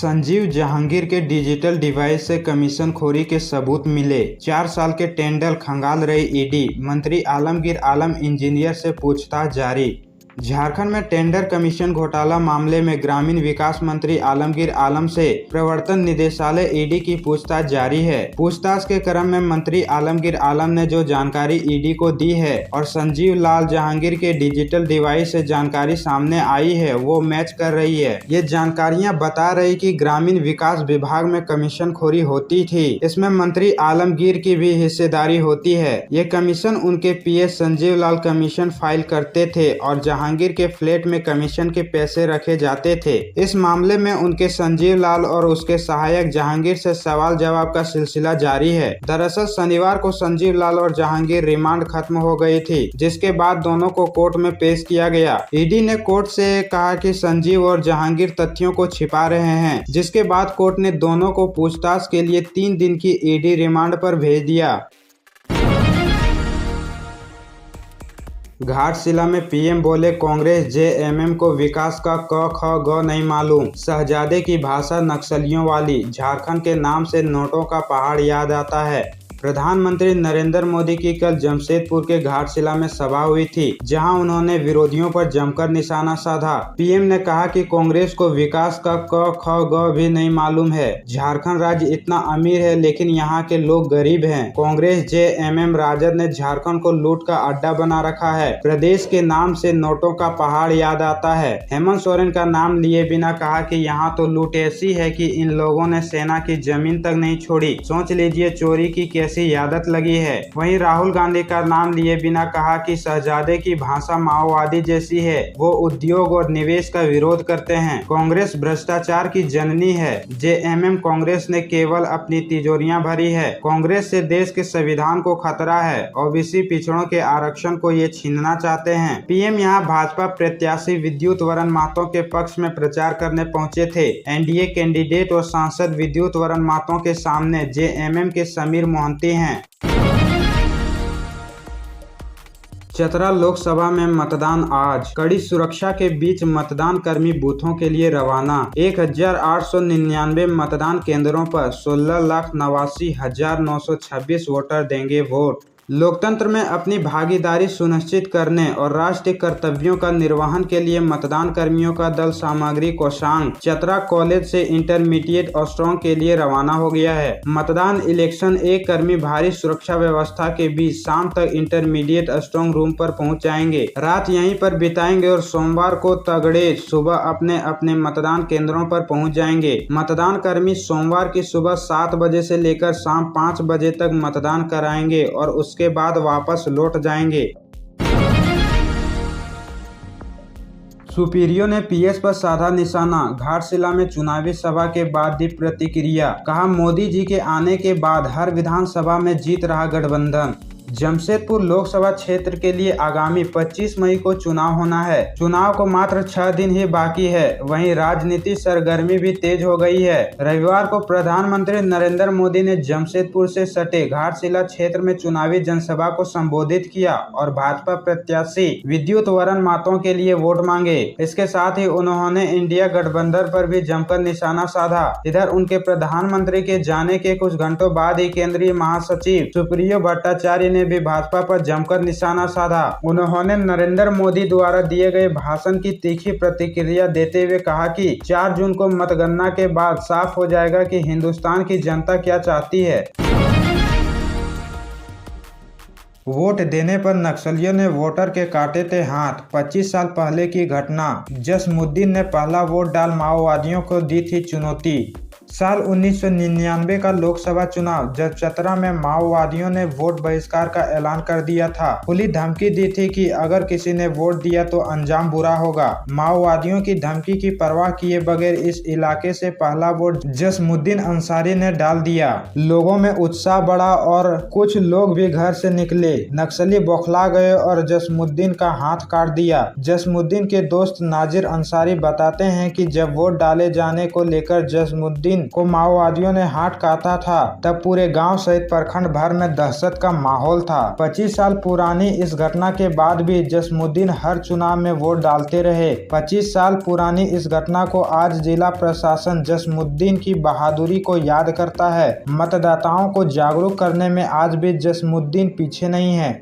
संजीव जहांगीर के digital device से कमीशनखोरी के सबूत मिले। 4 साल के टेंडर खंगाल रही ईडी। मंत्री आलमगीर आलम इंजीनियर से पूछताछ जारी। झारखंड में टेंडर कमीशन घोटाला मामले में ग्रामीण विकास मंत्री आलमगीर आलम से प्रवर्तन निदेशालय ईडी की पूछताछ जारी है। पूछताछ के क्रम में मंत्री आलमगीर आलम ने जो जानकारी ईडी को दी है और संजीव लाल जहांगीर के डिजिटल डिवाइस से जानकारी सामने आई है वो मैच कर रही है। ये जानकारियां बता रही कि ग्रामीण विकास विभाग में कमीशनखोरी होती थी। इसमें मंत्री आलमगीर की भी हिस्सेदारी होती है। ये कमीशन उनके पीएस संजीव लाल कमीशन फाइल करते थे और जहांगीर के फ्लैट में कमीशन के पैसे रखे जाते थे। इस मामले में उनके संजीव लाल और उसके सहायक जहांगीर से सवाल जवाब का सिलसिला जारी है। दरअसल शनिवार को संजीव लाल और जहांगीर रिमांड खत्म हो गई थी, जिसके बाद दोनों को कोर्ट में पेश किया गया। ईडी ने कोर्ट से कहा कि संजीव और जहांगीर तथ्यों को छिपा रहे हैं, जिसके बाद कोर्ट ने दोनों को पूछताछ के लिए 3 दिन की ईडी रिमांड पर भेज दिया। घाटशिला में पीएम बोले कांग्रेस जेएमएम को विकास का क ख ग नहीं मालूम। शहजादे की भाषा नक्सलियों वाली। झारखंड के नाम से नोटों का पहाड़ याद आता है। प्रधानमंत्री नरेंद्र मोदी की कल जमशेदपुर के घाटशिला में सभा हुई थी, जहां उन्होंने विरोधियों पर जमकर निशाना साधा। पीएम ने कहा कि कांग्रेस को विकास का क ख ग भी नहीं मालूम है। झारखंड राज्य इतना अमीर है लेकिन यहाँ के लोग गरीब हैं। कांग्रेस जेएमएम राजद ने झारखंड को लूट का अड्डा बना रखा है। प्रदेश के नाम से नोटों का पहाड़ याद आता है। हेमंत सोरेन का नाम लिए बिना कहा कि यहाँ तो लूट ऐसी है कि इन लोगों ने सेना की जमीन तक नहीं छोड़ी। सोच लीजिए चोरी की कैसी आदत लगी है। वहीं राहुल गांधी का नाम लिए बिना कहा कि शहजादे की भाषा माओवादी जैसी है। वो उद्योग और निवेश का विरोध करते हैं। कांग्रेस भ्रष्टाचार की जननी है। जेएमएम कांग्रेस ने केवल अपनी तिजोरियां भरी है। कांग्रेस से देश के संविधान को खतरा है। ओबीसी पिछड़ों के आरक्षण को ये छीनना चाहते हैं। पीएम यहाँ भाजपा प्रत्याशी विद्युत वरण महतो के पक्ष में प्रचार करने पहुंचे थे। एनडीए कैंडिडेट और सांसद विद्युत वरण महतो के सामने जेएमएम के समीर मोहंती हैं। चतरा लोकसभा में मतदान आज। कड़ी सुरक्षा के बीच मतदान कर्मी बूथों के लिए रवाना। 1899 मतदान केंद्रों पर 16,89,926 वोटर देंगे वोट। लोकतंत्र में अपनी भागीदारी सुनिश्चित करने और राष्ट्रीय कर्तव्यों का निर्वहन के लिए मतदान कर्मियों का दल सामग्री कोषांग चतरा कॉलेज से इंटरमीडिएट स्ट्रांग के लिए रवाना हो गया है। मतदान इलेक्शन एक कर्मी भारी सुरक्षा व्यवस्था के बीच शाम तक इंटरमीडिएट स्ट्रांग रूम पर पहुंच जाएंगे। रात यहीं पर बिताएंगे और सोमवार को तगड़े सुबह अपने अपने मतदान केंद्रों पर पहुंच जाएंगे। मतदान कर्मी सोमवार की सुबह 7 बजे से लेकर शाम 5 बजे तक मतदान कराएंगे और उसके बाद वापस लौट जाएंगे। सुपीरियो ने पीएस पर साधा निशाना। घाटशिला में चुनावी सभा के बाद दी प्रतिक्रिया। कहा मोदी जी के आने के बाद हर विधानसभा में जीत रहा गठबंधन। जमशेदपुर लोकसभा क्षेत्र के लिए आगामी 25 मई को चुनाव होना है। चुनाव को मात्र 6 दिन ही बाकी है। वहीं राजनीति सरगर्मी भी तेज हो गई है। रविवार को प्रधानमंत्री नरेंद्र मोदी ने जमशेदपुर से सटे घाटशिला क्षेत्र में चुनावी जनसभा को संबोधित किया और भाजपा प्रत्याशी विद्युत वरण महतो के लिए वोट मांगे। इसके साथ ही उन्होंने इंडिया गठबंधन पर भी जमकर निशाना साधा। इधर उनके प्रधानमंत्री के जाने के कुछ घंटों बाद ही केंद्रीय महासचिव सुप्रियो भट्टाचार्य ने भी भाजपा पर जमकर निशाना साधा। उन्होंने नरेंद्र मोदी द्वारा दिए गए भाषण की तीखी प्रतिक्रिया देते हुए कहा कि 4 जून को मतगणना के बाद साफ हो जाएगा कि हिंदुस्तान की जनता क्या चाहती है। वोट देने पर नक्सलियों ने वोटर के काटे थे हाथ। 25 साल पहले की घटना। जसमुद्दीन ने पहला वोट डाल माओवादियों को दी थी चुनौती। साल 1999 का लोकसभा चुनाव जब चतरा में माओवादियों ने वोट बहिष्कार का ऐलान कर दिया था। खुली धमकी दी थी कि अगर किसी ने वोट दिया तो अंजाम बुरा होगा। माओवादियों की धमकी की परवाह किए बगैर इस इलाके से पहला वोट जसमुद्दीन अंसारी ने डाल दिया। लोगों में उत्साह बढ़ा और कुछ लोग भी घर से निकले। नक्सली बौखला गए और जसमुद्दीन का हाथ काट दिया। जसमुद्दीन के दोस्त नाजिर अंसारी बताते हैं कि जब वोट डाले जाने को लेकर जसमुद्दीन जसमुद्दीन को माओवादियों ने हाथ काटा था, तब पूरे गांव सहित प्रखंड भर में दहशत का माहौल था। 25 साल पुरानी इस घटना के बाद भी जसमुद्दीन हर चुनाव में वोट डालते रहे। 25 साल पुरानी इस घटना को आज जिला प्रशासन जसमुद्दीन की बहादुरी को याद करता है। मतदाताओं को जागरूक करने में आज भी जसमुद्दीन पीछे नहीं है।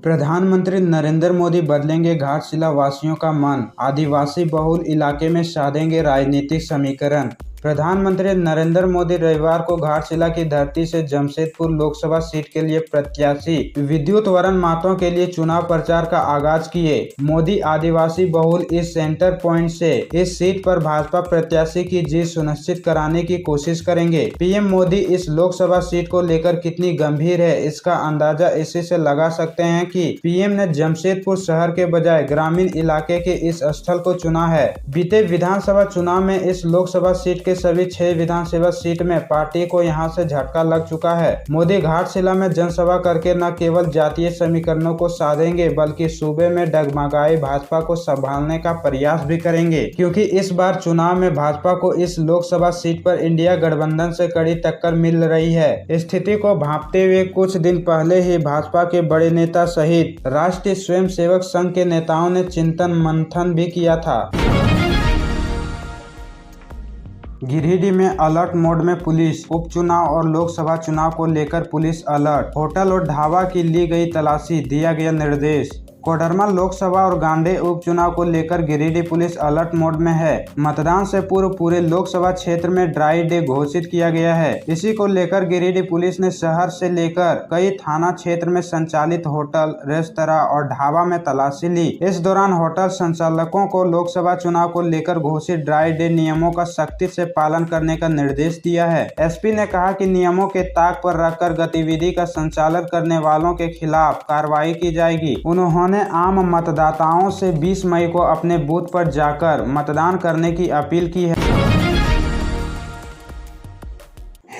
प्रधानमंत्री नरेंद्र मोदी बदलेंगे घाटशिला वासियों का मन, आदिवासी बहुल इलाके में साधेंगे राजनीतिक समीकरण। प्रधानमंत्री नरेंद्र मोदी रविवार को घाटशिला की धरती से जमशेदपुर लोकसभा सीट के लिए प्रत्याशी विद्युत वरण मातो के लिए चुनाव प्रचार का आगाज किए। मोदी आदिवासी बहुल इस सेंटर पॉइंट से इस सीट पर भाजपा प्रत्याशी की जीत सुनिश्चित कराने की कोशिश करेंगे। पीएम मोदी इस लोकसभा सीट को लेकर कितनी गंभीर है, इसका अंदाजा इसी से लगा सकते हैं कि पीएम ने जमशेदपुर शहर के बजाय ग्रामीण इलाके के इस स्थल को चुना है। बीते विधानसभा चुनाव में इस लोकसभा सीट के सभी 6 विधानसभा सीट में पार्टी को यहां से झटका लग चुका है। मोदी घाटशिला में जनसभा करके न केवल जातीय समीकरणों को साधेंगे बल्कि सूबे में डगमगाई भाजपा को संभालने का प्रयास भी करेंगे, क्योंकि इस बार चुनाव में भाजपा को इस लोकसभा सीट पर इंडिया गठबंधन से कड़ी टक्कर मिल रही है। स्थिति को भांपते हुए कुछ दिन पहले ही भाजपा के बड़े नेता सहित राष्ट्रीय स्वयंसेवक संघ के नेताओं ने चिंतन मंथन भी किया था। गिरिडीह में अलर्ट मोड में पुलिस, उपचुनाव और लोकसभा चुनाव को लेकर पुलिस अलर्ट। होटल और ढाबा की ली गई तलाशी, दिया गया निर्देश। कोडरमा लोकसभा और गांडे उपचुनाव को लेकर गिरिडीह पुलिस अलर्ट मोड में है। मतदान से पूर्व पूरे लोकसभा क्षेत्र में ड्राई डे घोषित किया गया है। इसी को लेकर गिरिडीह पुलिस ने शहर से लेकर कई थाना क्षेत्र में संचालित होटल, रेस्तरां और ढाबा में तलाशी ली। इस दौरान होटल संचालकों को लोकसभा चुनाव को लेकर घोषित ड्राई डे नियमों का सख्ती से पालन करने का निर्देश दिया है। एसपी ने कहा कि नियमों के ताक पर रखकर गतिविधि का संचालन करने वालों के खिलाफ कार्रवाई की जाएगी। उन्होंने आम मतदाताओं से 20 मई को अपने बूथ पर जाकर मतदान करने की अपील की है।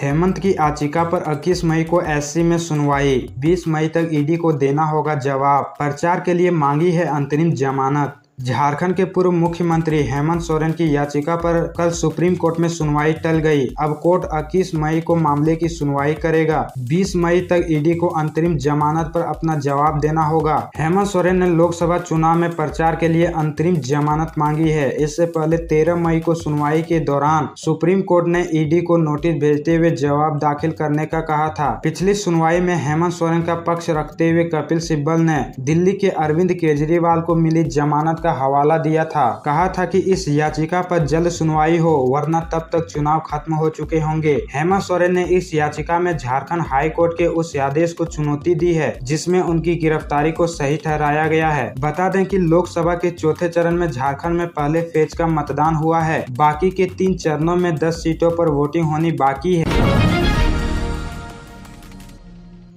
हेमंत की याचिका पर 21 मई को एससी में सुनवाई, 20 मई तक ईडी को देना होगा जवाब। प्रचार के लिए मांगी है अंतरिम जमानत। झारखंड के पूर्व मुख्यमंत्री हेमंत सोरेन की याचिका पर कल सुप्रीम कोर्ट में सुनवाई टल गई। अब कोर्ट 21 मई को मामले की सुनवाई करेगा। 20 मई तक ईडी को अंतरिम जमानत पर अपना जवाब देना होगा। हेमंत सोरेन ने लोकसभा चुनाव में प्रचार के लिए अंतरिम जमानत मांगी है। इससे पहले 13 मई को सुनवाई के दौरान सुप्रीम कोर्ट ने ईडी को नोटिस भेजते हुए जवाब दाखिल करने का कहा था। पिछली सुनवाई में हेमंत सोरेन का पक्ष रखते हुए कपिल सिब्बल ने दिल्ली के अरविंद केजरीवाल को मिली जमानत का हवाला दिया था। कहा था कि इस याचिका पर जल्द सुनवाई हो, वरना तब तक चुनाव खत्म हो चुके होंगे। हेमंत सोरेन ने इस याचिका में झारखंड हाई कोर्ट के उस आदेश को चुनौती दी है जिसमें उनकी गिरफ्तारी को सही ठहराया गया है। बता दें कि लोकसभा के चौथे चरण में झारखंड में पहले फेज का मतदान हुआ है। बाकी के 3 चरणों में 10 सीटों पर वोटिंग होनी बाकी है।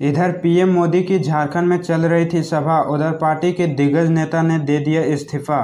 इधर पीएम मोदी की झारखंड में चल रही थी सभा, उधर पार्टी के दिग्गज नेता ने दे दिया इस्तीफा।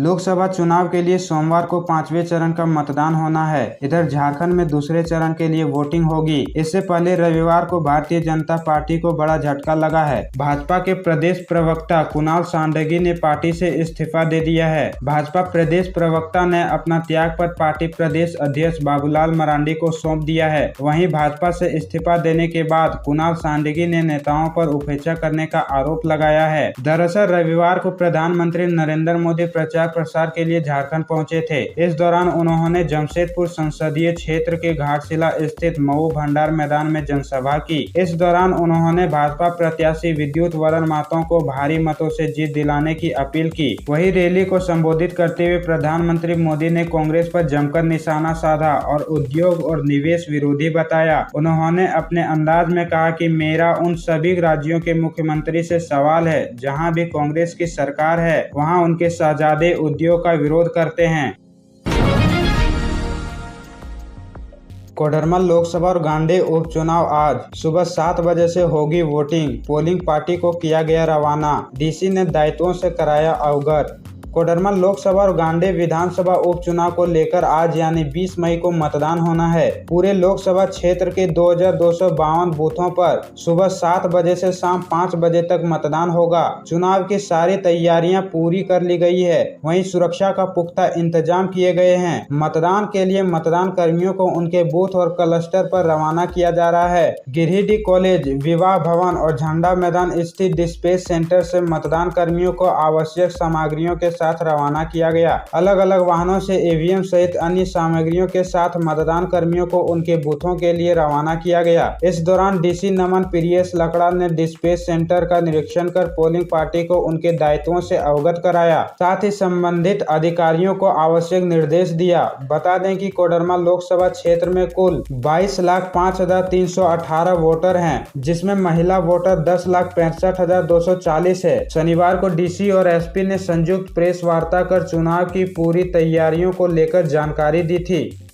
लोकसभा चुनाव के लिए सोमवार को 5वें चरण का मतदान होना है। इधर झारखंड में दूसरे चरण के लिए वोटिंग होगी। इससे पहले रविवार को भारतीय जनता पार्टी को बड़ा झटका लगा है। भाजपा के प्रदेश प्रवक्ता कुणाल सांडगी ने पार्टी से इस्तीफा दे दिया है। भाजपा प्रदेश प्रवक्ता ने अपना त्यागपत्र पार्टी प्रदेश अध्यक्ष बाबूलाल मरांडी को सौंप दिया है। वहीं भाजपा से इस्तीफा देने के बाद कुणाल सांडगी ने नेताओं पर उपेक्षा करने का आरोप लगाया है। दरअसल रविवार को प्रधानमंत्री नरेंद्र मोदी प्रचार प्रसार के लिए झारखंड पहुंचे थे। इस दौरान उन्होंने जमशेदपुर संसदीय क्षेत्र के घाटशिला स्थित मऊ भंडार मैदान में जनसभा की। इस दौरान उन्होंने भाजपा प्रत्याशी विद्युत वरण मातो को भारी मतों से जीत दिलाने की अपील की। वहीं रैली को संबोधित करते हुए प्रधानमंत्री मोदी ने कांग्रेस पर जमकर निशाना साधा और उद्योग और निवेश विरोधी बताया। उन्होंने अपने अंदाज में कहा कि मेरा उन सभी राज्यों के मुख्यमंत्री से सवाल है जहां भी कांग्रेस की सरकार है, वहां उनके शहजादे उद्योग का विरोध करते हैं। कोडरमा लोकसभा और गांडे उपचुनाव आज सुबह 7 बजे से होगी वोटिंग। पोलिंग पार्टी को किया गया रवाना। डीसी ने दायित्वों से कराया अवगत। कोडरमा लोकसभा और गांडेय विधानसभा उपचुनाव को लेकर आज यानी 20 मई को मतदान होना है। पूरे लोकसभा क्षेत्र के 2252 बूथों पर सुबह 7 बजे से शाम 5 बजे तक मतदान होगा। चुनाव की सारी तैयारियां पूरी कर ली गई है। वहीं सुरक्षा का पुख्ता इंतजाम किए गए हैं। मतदान के लिए मतदान कर्मियों को उनके बूथ और क्लस्टर पर रवाना किया जा रहा है। गिरिडीह कॉलेज, विवाह भवन और झंडा मैदान स्थित डिस्पैच सेंटर से मतदान कर्मियों को आवश्यक सामग्रियों के साथ रवाना किया गया। अलग अलग वाहनों से ईवीएम सहित अन्य सामग्रियों के साथ मतदान कर्मियों को उनके बूथों के लिए रवाना किया गया। इस दौरान डीसी नमन प्रियेश लकड़ा ने डिस्पैच सेंटर का निरीक्षण कर पोलिंग पार्टी को उनके दायित्वों से अवगत कराया। साथ ही संबंधित अधिकारियों को आवश्यक निर्देश दिया। बता दें कि कोडरमा लोकसभा क्षेत्र में कुल 22,05,318 वोटर हैं, जिसमें महिला वोटर 10,65,240 है। शनिवार को डीसी और एसपी ने संयुक्त प्रेस वार्ता कर चुनाव की पूरी तैयारियों को लेकर जानकारी दी थी।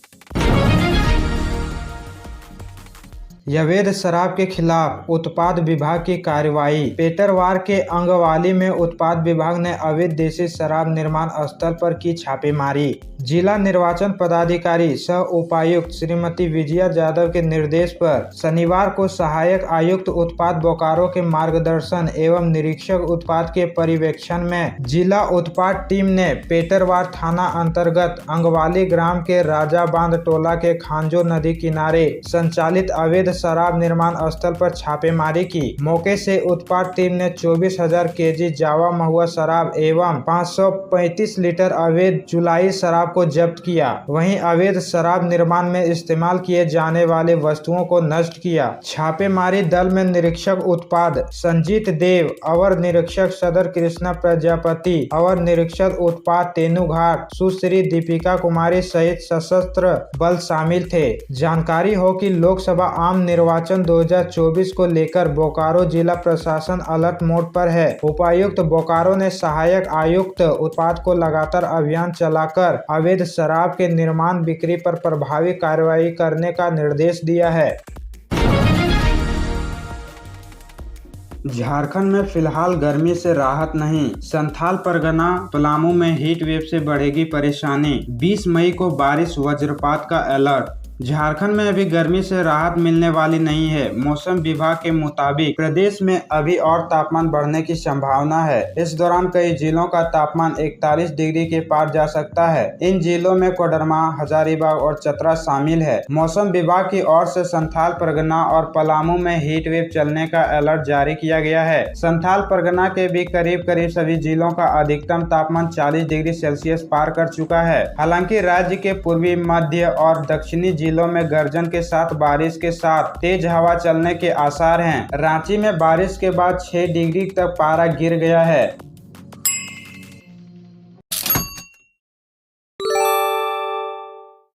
अवैध शराब के खिलाफ उत्पाद विभाग की कार्रवाई। पेटरवार के अंगवाली में उत्पाद विभाग ने अवैध देशी शराब निर्माण स्थल पर की छापेमारी। जिला निर्वाचन पदाधिकारी सह उपायुक्त श्रीमती विजया यादव के निर्देश पर शनिवार को सहायक आयुक्त उत्पाद बोकारो के मार्गदर्शन एवं निरीक्षक उत्पाद के पर्यवेक्षण में जिला उत्पाद टीम ने पेटरवार थाना अंतर्गत अंगवाली ग्राम के राजा बांध टोला के खांजो नदी किनारे संचालित अवैध शराब निर्माण स्थल पर छापेमारी की। मौके से उत्पाद टीम ने 24,000 केजी जावा महुआ शराब एवं 535 लीटर अवैध जुलाई शराब को जब्त किया। वहीं अवैध शराब निर्माण में इस्तेमाल किए जाने वाले वस्तुओं को नष्ट किया। छापेमारी दल में निरीक्षक उत्पाद संजीत देव, अवर निरीक्षक सदर कृष्णा प्रजापति, अवर निरीक्षक उत्पाद तेनुघाट सुश्री दीपिका कुमारी सहित सशस्त्र बल शामिल थे। जानकारी हो कि लोकसभा आम निर्वाचन 2024 को लेकर बोकारो जिला प्रशासन अलर्ट मोड पर है। उपायुक्त बोकारो ने सहायक आयुक्त उत्पाद को लगातार अभियान चलाकर अवैध शराब के निर्माण बिक्री पर प्रभावी कार्रवाई करने का निर्देश दिया है। झारखंड में फिलहाल गर्मी से राहत नहीं। संथाल परगना पलामू में हीट वेव से बढ़ेगी परेशानी। 20 मई को बारिश वज्रपात का अलर्ट। झारखंड में अभी गर्मी से राहत मिलने वाली नहीं है। मौसम विभाग के मुताबिक प्रदेश में अभी और तापमान बढ़ने की संभावना है। इस दौरान कई जिलों का तापमान 41 डिग्री के पार जा सकता है। इन जिलों में कोडरमा, हजारीबाग और चतरा शामिल है। मौसम विभाग की ओर से संथाल परगना और पलामू में हीट वेव चलने का अलर्ट जारी किया गया है। संथाल परगना के भी करीब सभी जिलों का अधिकतम तापमान 40 डिग्री सेल्सियस पार कर चुका है। हालांकि राज्य के पूर्वी, मध्य और दक्षिणी जिलों में गर्जन के साथ बारिश के साथ तेज हवा चलने के आसार हैं। रांची में बारिश के बाद 6 डिग्री तक पारा गिर गया है।